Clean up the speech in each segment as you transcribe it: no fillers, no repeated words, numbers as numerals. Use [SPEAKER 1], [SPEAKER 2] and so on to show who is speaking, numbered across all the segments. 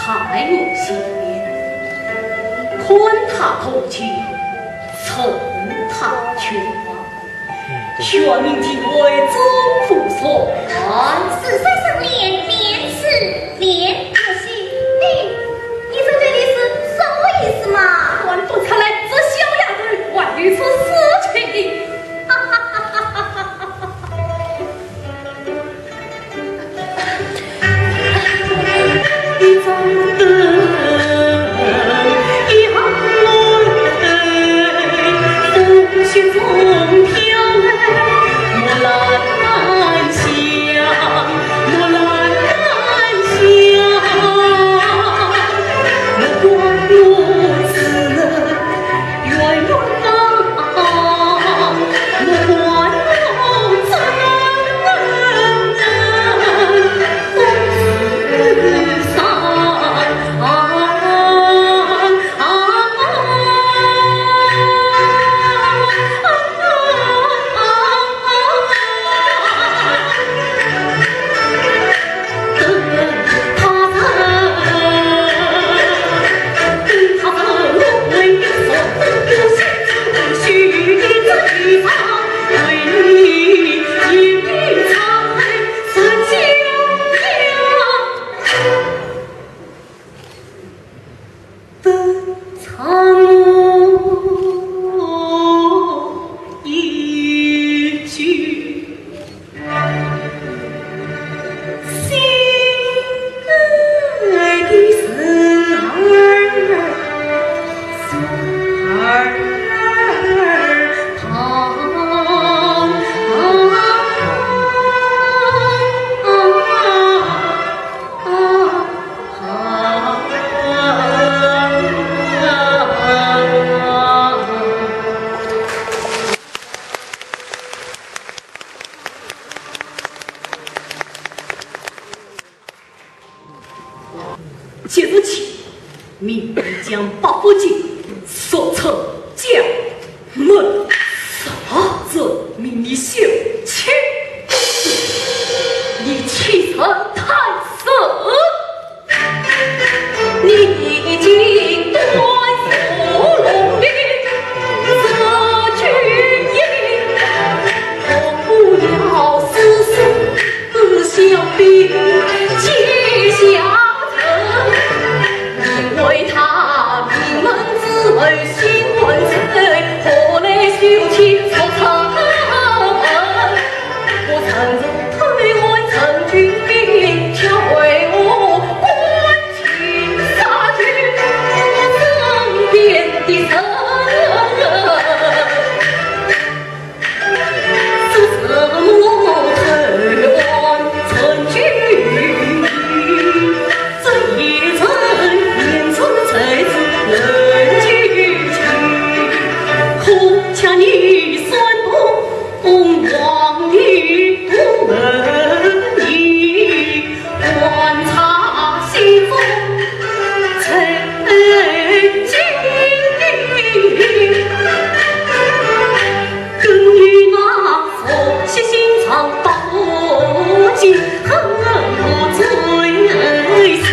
[SPEAKER 1] 太我心面，宽他头前，称他权王，全民敬畏宗父所传。
[SPEAKER 2] 是三生连是连可惜，你这对的是什么意思嘛？
[SPEAKER 1] 官不才来这小丫头，外女是死去的。一张灯。即日起，明将八府警所称将门杀人命你休妻，你启程太师，你已经断锁龙鳞，这军营，我不要死死小兵接下。为他闭门自问心问罪，何来休妻所成？我曾推问陈军兵，却为我关情杀去身边的人。是什么推问陈军兵？这一层。才子能举起，恐恰你算不忘你不能你观察心中曾经，更与那佛系心肠道尽恨不罪死。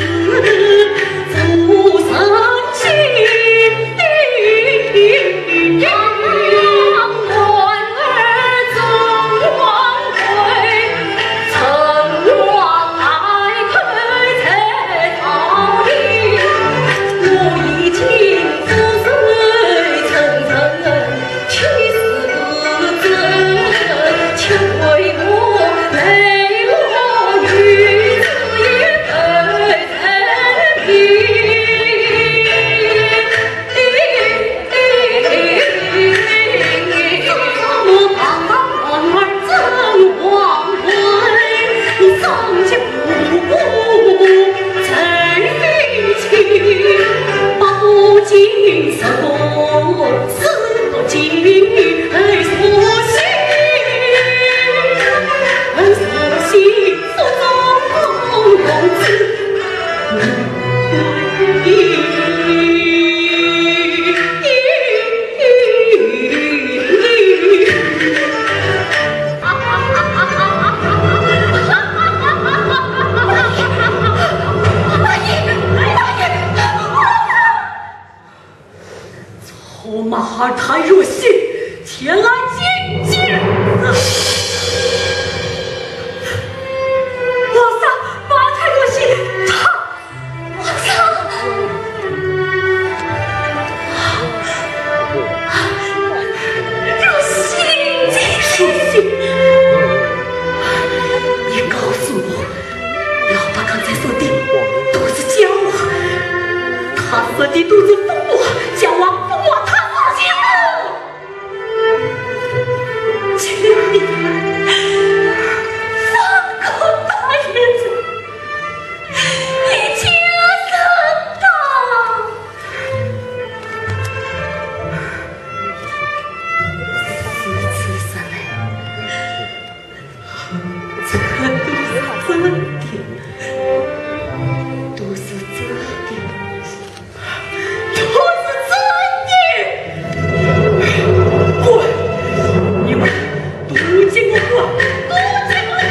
[SPEAKER 1] 马尔坦若信前来觐见。王桑，马尔坦若信，王桑，若信，若信，你告诉我，要把刚才说的都是假话，他说的都是疯话，假话疯话，他放心了。请你放过大爷子，你轻声道。此次上来，这都是真的。都是真的，都是真的！滚！你们都给我滚！都给我滚！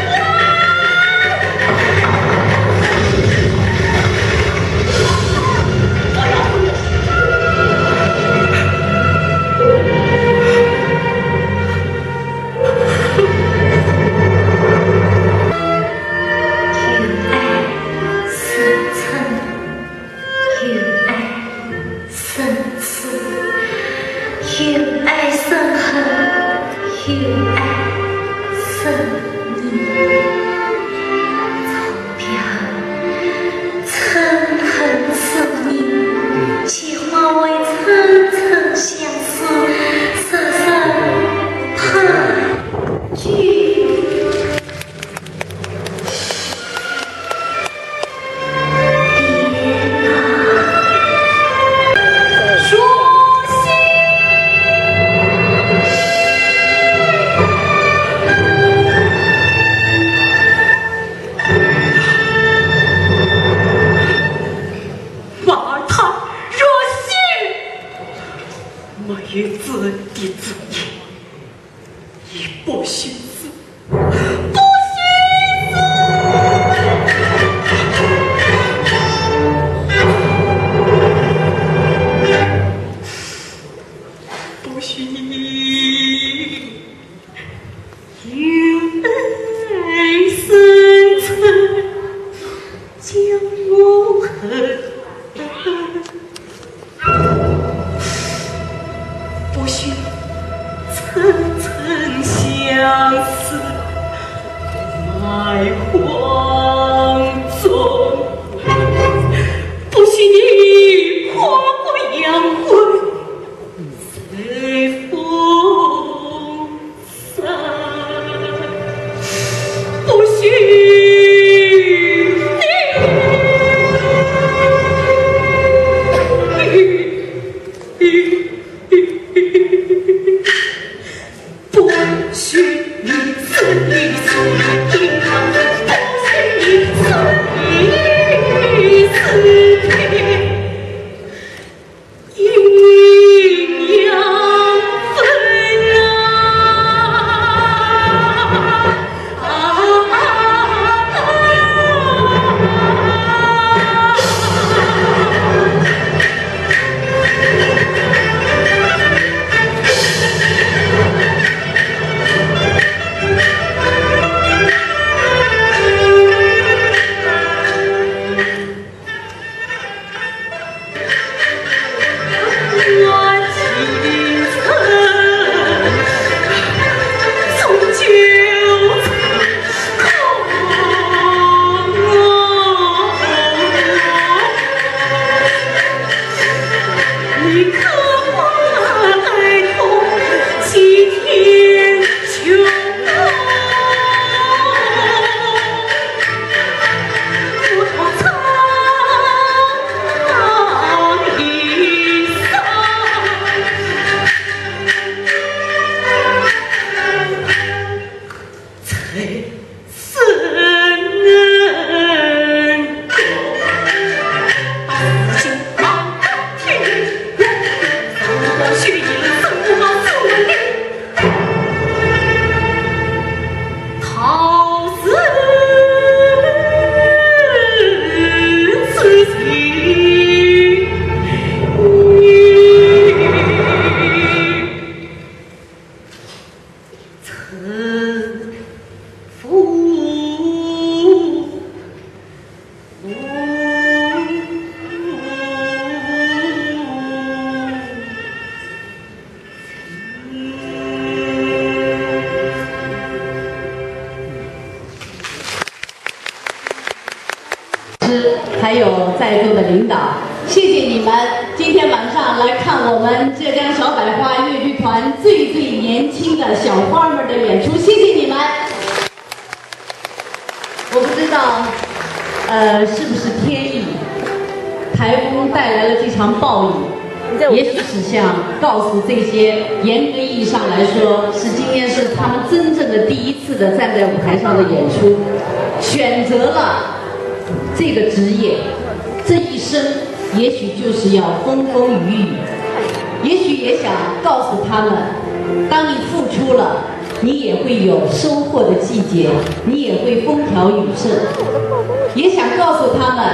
[SPEAKER 3] 在座的领导，谢谢你们今天晚上来看我们浙江小百花越剧团最年轻的小花们的演出，谢谢你们。我不知道，是不是天意，台风带来了这场暴雨，也许是想告诉这些严格意义上来说，今天是他们真正的第一次的站在舞台上的演出，选择了这个职业，这一生也许就是要风风雨雨，也许也想告诉他们，当你付出了，你也会有收获的季节，你也会风调雨顺。也想告诉他们，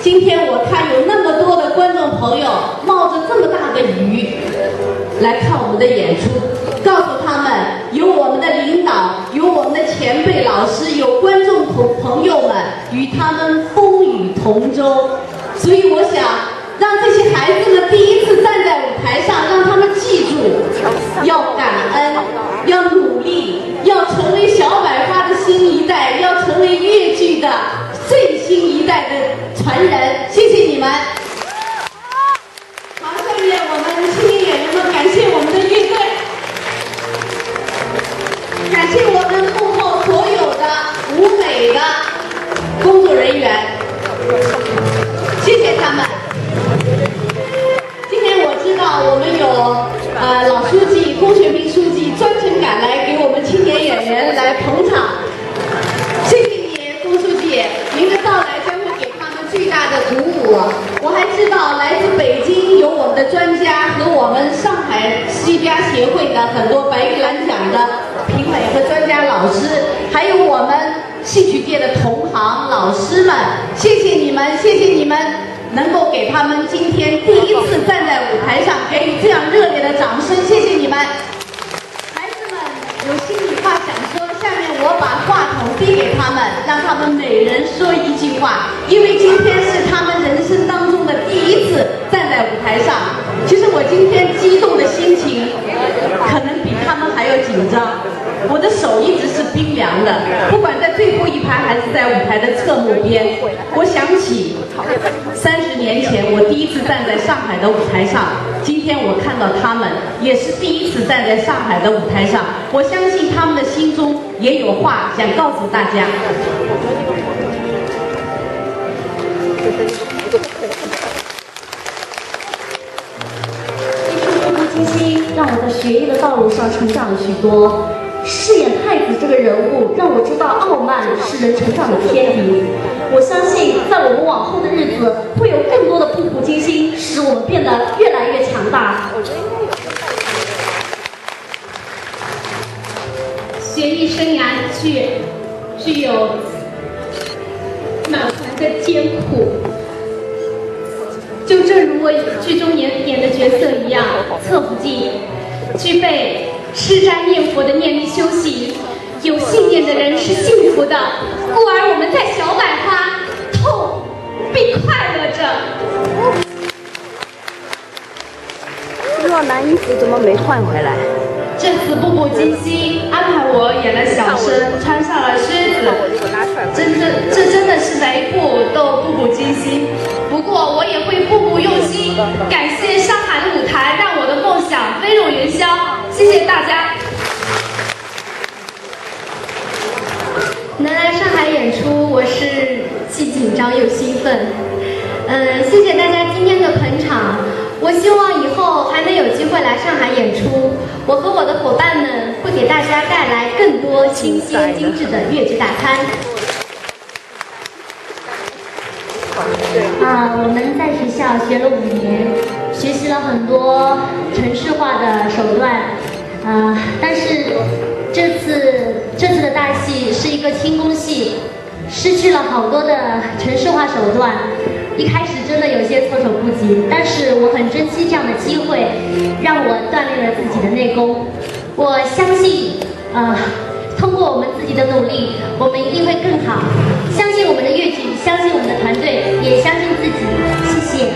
[SPEAKER 3] 今天我看有那么多的观众朋友冒着这么大的雨来看我们的演出，告诉他们有我们的领导，有我们的前辈老师，有观众朋友们与他们风雨同舟。所以我想让这些孩子们第一次站在舞台上，让他们记住要感恩，要努力，要成为小百花的新一代，要成为越剧的最新一代的传人。谢谢你们。好，下面我们青年演员们感谢我们的乐队，感谢我们幕后所有的舞美的工作人员，谢谢他们。今天我知道我们有老书记龚学平书记专程赶来给我们青年演员来捧场，谢谢你龚书记，您的到来将会给他们巨大的鼓舞。我还知道来自北京有我们的专家和我们上海戏家协会的很多白玉兰奖的评委和专家老师，还有我们戏曲界的同行老师们，谢谢你们，谢谢你们能够给他们今天第一次站在舞台上给予这样热烈的掌声，谢谢你们。孩子们有心里话想说，下面我把话筒递给他们，让他们每人说一句话，因为今天是他们人生当中的第一次站在舞台上。其实我今天激动的心情可能比他们还要紧张，我的手一直是冰凉的，不管在最后一排还是在舞台的侧幕边。我想起30年前我第一次站在上海的舞台上，今天我看到他们也是第一次站在上海的舞台上，我相信他们的心中也有话想告诉大家。
[SPEAKER 4] 金星让我在学艺的道路上成长了许多。饰演太子这个人物，让我知道傲慢是人成长的天敌。我相信，在我们往后的日子，会有更多的步步惊心，使我们变得越来越强大。
[SPEAKER 5] 学艺生涯具有满怀的艰苦。就正如我剧中演的角色一样，侧福晋具备吃斋念佛的念力修行，有信念的人是幸福的，故而我们在小百花痛并快乐着。
[SPEAKER 6] 若男衣服怎么没换回来？
[SPEAKER 5] 这次步步惊心安排我演了小生，穿上了靴子，这真的是每步都步步惊心。不过我也会步步用心，感谢上海的舞台，让我的梦想飞入云霄。谢谢大家。
[SPEAKER 4] 能来上海演出，我是既紧张又兴奋。谢谢大家今天的捧场。我希望以后还能有机会来上海演出。我和我的伙伴们会给大家带来更多新鲜精致的越剧大餐。我们在学校学了5年，学习了很多程式化的手段。但是这次的大戏是一个轻功戏，失去了好多的程式化手段。一开始真的有些措手不及，但是我很珍惜这样的机会，让我锻炼了自己的内功。我相信，通过我们自己的努力，我们一定会更好。相信我们的越剧，相信我们的团队，也相信自己。谢谢。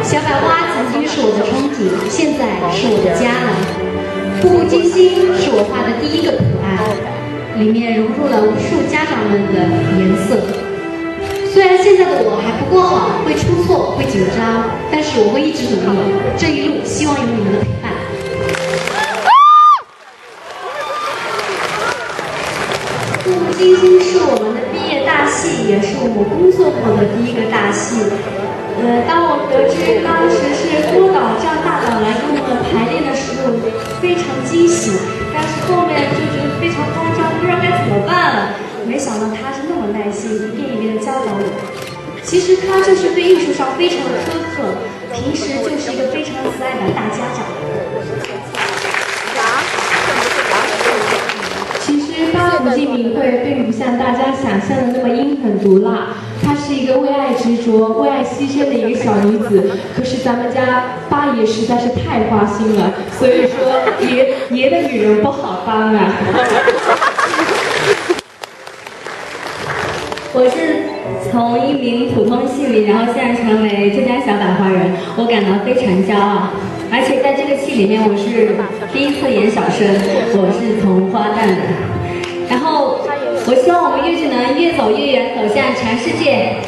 [SPEAKER 4] 小百花曾经是我的憧憬，现在是我的家了。步步惊心是我画的第一个图案。里面融入了无数家长的
[SPEAKER 3] 们的颜色。虽然现在的我还不够好，会出错，会紧张，但是我会一直努力。这一路希望有你们的陪伴。步步惊心是我们的毕业大戏，也是我工作后的第一个大戏。当我得知当时是郭导叫大导来跟我们排练的时候，非常惊喜，但是后面就觉得非常慌张，不知道该怎么办了。没想到他是那么耐心，一遍一遍的教导我。其实他就是对艺术上非常的苛刻，平时就是一个非常慈爱的大家长。其实八股金敏慧并不像大家想象的那么阴狠毒辣，她是一个为爱执着、为爱牺牲的一个小女子。可是咱们家八爷实在是太花心了，所以说爷的女人不好当啊。
[SPEAKER 7] 我是从一名普通戏迷，然后现在成为浙江小百花人，我感到非常骄傲。而且在这个戏里面，我是第一次演小生，我是从花旦的。然后我希望我们越剧能越走越远，走向全世界。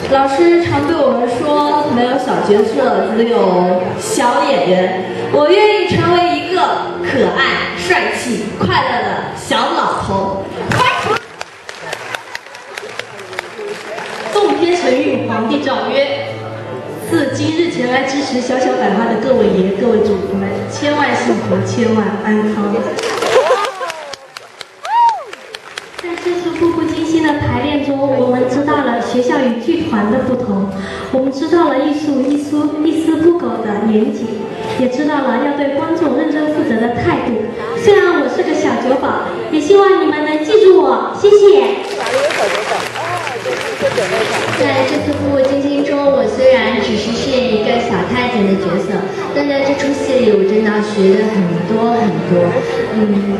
[SPEAKER 5] 老师常对我们说，没有小角色，只有小演员。我愿意成为一个可爱、帅气、快乐的小老头。
[SPEAKER 3] 洞天神谕，皇帝诏曰：自今日前来支持小小百花的各位爷、各位祖父们，千万幸福，千万安康。在这次步步惊心的排练中，我们知道了学校与剧团的不同，我们知道了艺术一丝不苟的严谨，也知道了要对观众认真负责的态度。虽然我是个小酒保，也希望你们能记住我，谢谢。
[SPEAKER 4] 在这次步步惊心中，我虽然只是饰演一个小太监的角色，但在这出戏里，我真的学了很多。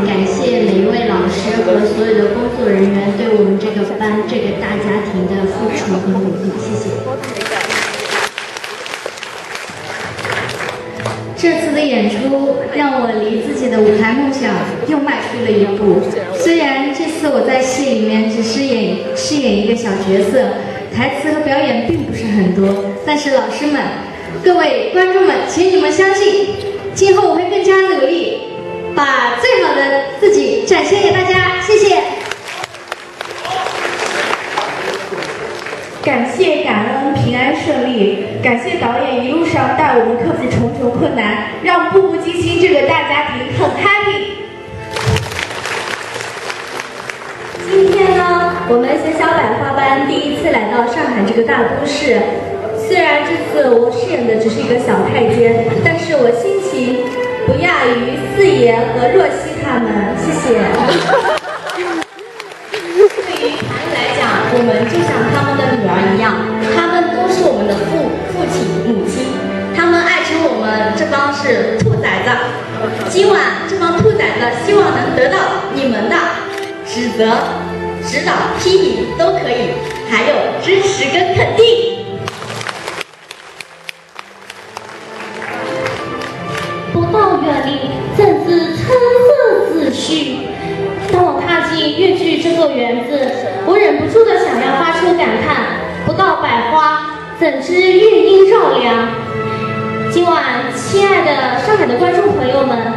[SPEAKER 4] 感谢每一位老师和所有的工作人员对我们这个班、这个大家庭的付出和努力，谢谢。这次的演出让我离自己的舞台梦想又迈出了一步。虽然这次我在戏里面只饰演一个小角色，台词和表演并不是很多，但是老师们、各位观众们，请你们相信，今后我会更加努力，把最好的自己展现给大家。谢谢。
[SPEAKER 5] 感谢感恩平安顺利，感谢导演一路上带我们克服重重困难，让步步惊心这个大家庭很 happy。
[SPEAKER 7] 今天呢，我们小小百花班第一次来到上海这个大都市。虽然这次我饰演的只是一个小太监，但是我心情不亚于四爷和若曦他们。谢谢。对于团里来讲，我们就像他们的女儿一样，他们都是我们的父亲、母亲，他们爱称我们这帮是兔崽子。今晚这帮兔崽子希望能得到你们的指责、指导、批评都可以，还有支持跟肯定。
[SPEAKER 4] 不到远离，怎知春色自续。当我踏进越剧这个园子，我忍不住的想要发出感叹：不到百花，怎知月阴绕梁？今晚，亲爱的上海的观众朋友们，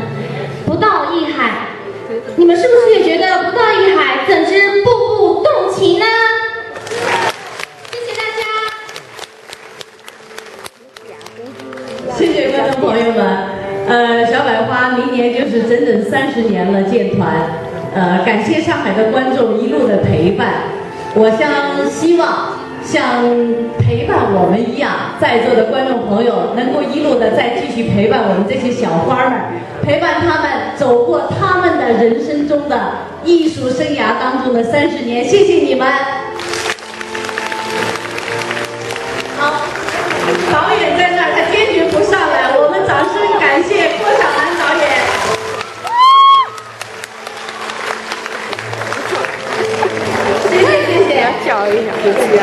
[SPEAKER 4] 不到一海，你们是不是也觉得不到一海，怎知步步动情呢？谢谢大家。
[SPEAKER 3] 谢谢观众朋友们。小百花明年就是整整30年了建团。感谢上海的观众一路的陪伴，我希望像陪伴我们一样，在座的观众朋友能够一路的再继续陪伴我们这些小花们，陪伴他们走过他们的人生中的艺术生涯当中的30年，谢谢你们。好，导演在那儿，他坚决不上来，我们掌声感谢郭晓楠导演。谢谢。
[SPEAKER 6] 叫一下，不是啊。